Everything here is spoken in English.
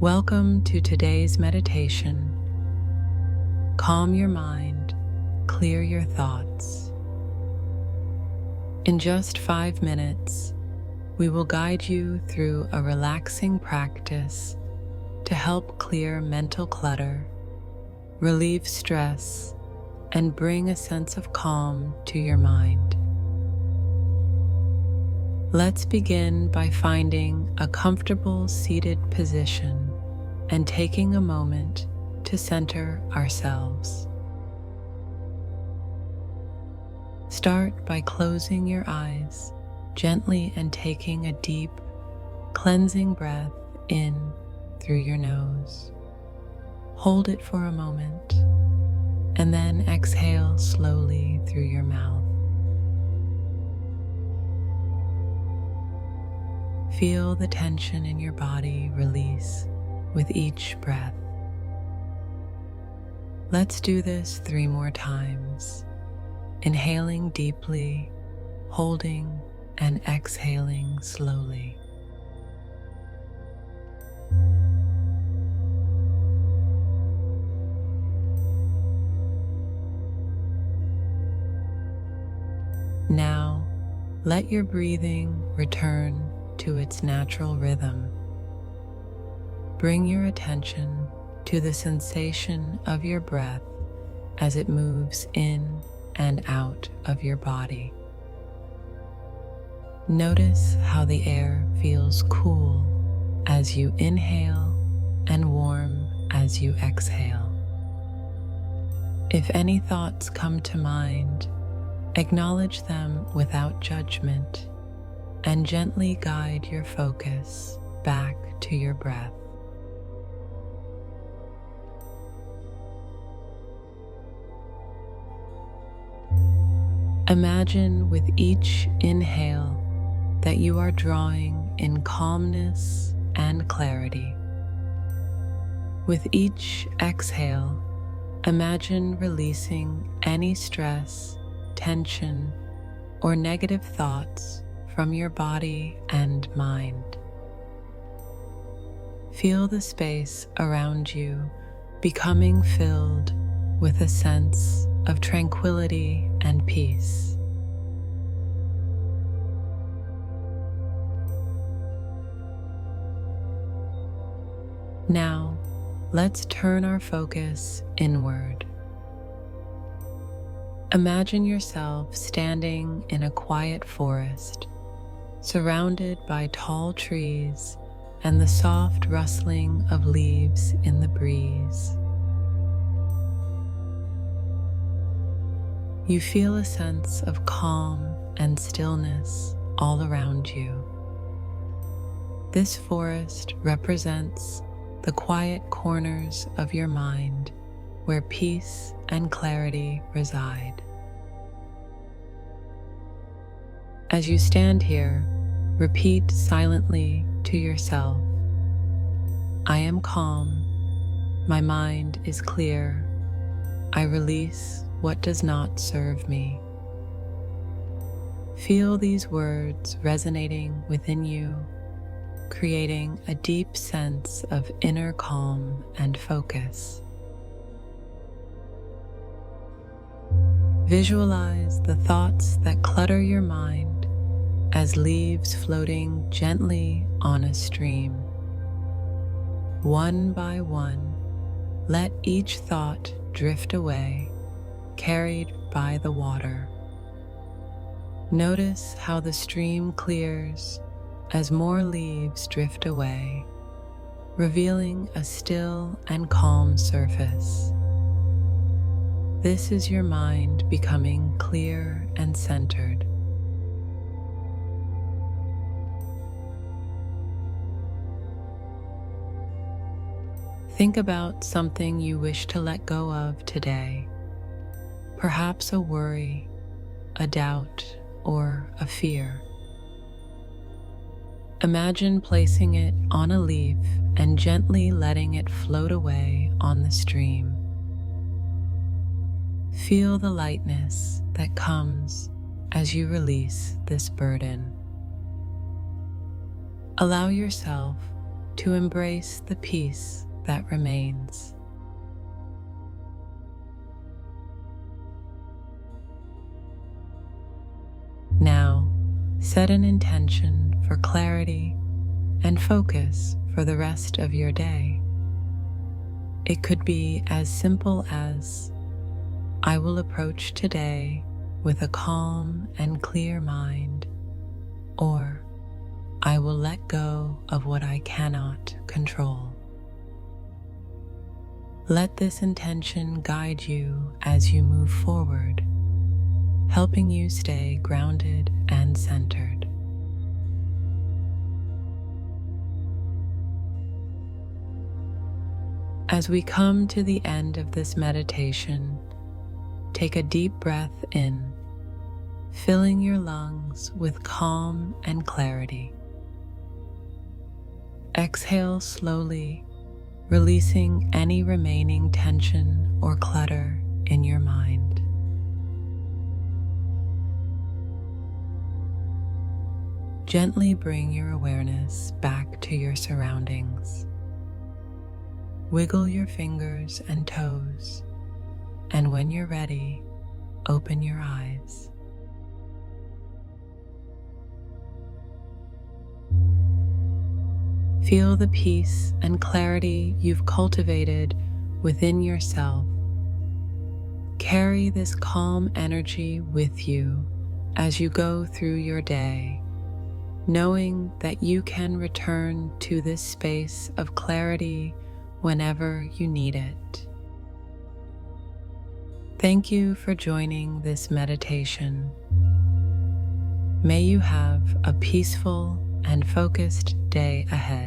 Welcome to today's meditation. Calm your mind, clear your thoughts. In just 5 minutes, we will guide you through a relaxing practice to help clear mental clutter, relieve stress, and bring a sense of calm to your mind. Let's begin by finding a comfortable seated position and taking a moment to center ourselves. Start by closing your eyes gently and taking a deep, cleansing breath in through your nose. Hold it for a moment, and then exhale slowly through your mouth. Feel the tension in your body release with each breath. Let's do this 3 more times, inhaling deeply, holding, and exhaling slowly. Now, let your breathing return to its natural rhythm. Bring your attention to the sensation of your breath as it moves in and out of your body. Notice how the air feels cool as you inhale and warm as you exhale. If any thoughts come to mind, acknowledge them without judgment and gently guide your focus back to your breath. Imagine with each inhale that you are drawing in calmness and clarity. With each exhale, imagine releasing any stress, tension, or negative thoughts from your body and mind. Feel the space around you becoming filled with a sense of tranquility and peace. Now, let's turn our focus inward. Imagine yourself standing in a quiet forest, surrounded by tall trees and the soft rustling of leaves in the breeze. You feel a sense of calm and stillness all around you. This forest represents the quiet corners of your mind where peace and clarity reside. As you stand here, repeat silently to yourself, "I am calm, my mind is clear, I release what does not serve me." Feel these words resonating within you, creating a deep sense of inner calm and focus. Visualize the thoughts that clutter your mind as leaves floating gently on a stream. One by one, let each thought drift away, carried by the water. Notice how the stream clears as more leaves drift away, revealing a still and calm surface. This is your mind becoming clear and centered. Think about something you wish to let go of today, perhaps a worry, a doubt, or a fear. Imagine placing it on a leaf and gently letting it float away on the stream. Feel the lightness that comes as you release this burden. Allow yourself to embrace the peace that remains. Now, set an intention for clarity and focus for the rest of your day. It could be as simple as, I will approach today with a calm and clear mind, or I will let go of what I cannot control. Let this intention guide you as you move forward, helping you stay grounded and centered. As we come to the end of this meditation, take a deep breath in, filling your lungs with calm and clarity. Exhale slowly, releasing any remaining tension or clutter in your mind. Gently bring your awareness back to your surroundings. Wiggle your fingers and toes, and when you're ready, open your eyes. Feel the peace and clarity you've cultivated within yourself. Carry this calm energy with you as you go through your day, knowing that you can return to this space of clarity whenever you need it. Thank you for joining this meditation. May you have a peaceful and focused day ahead.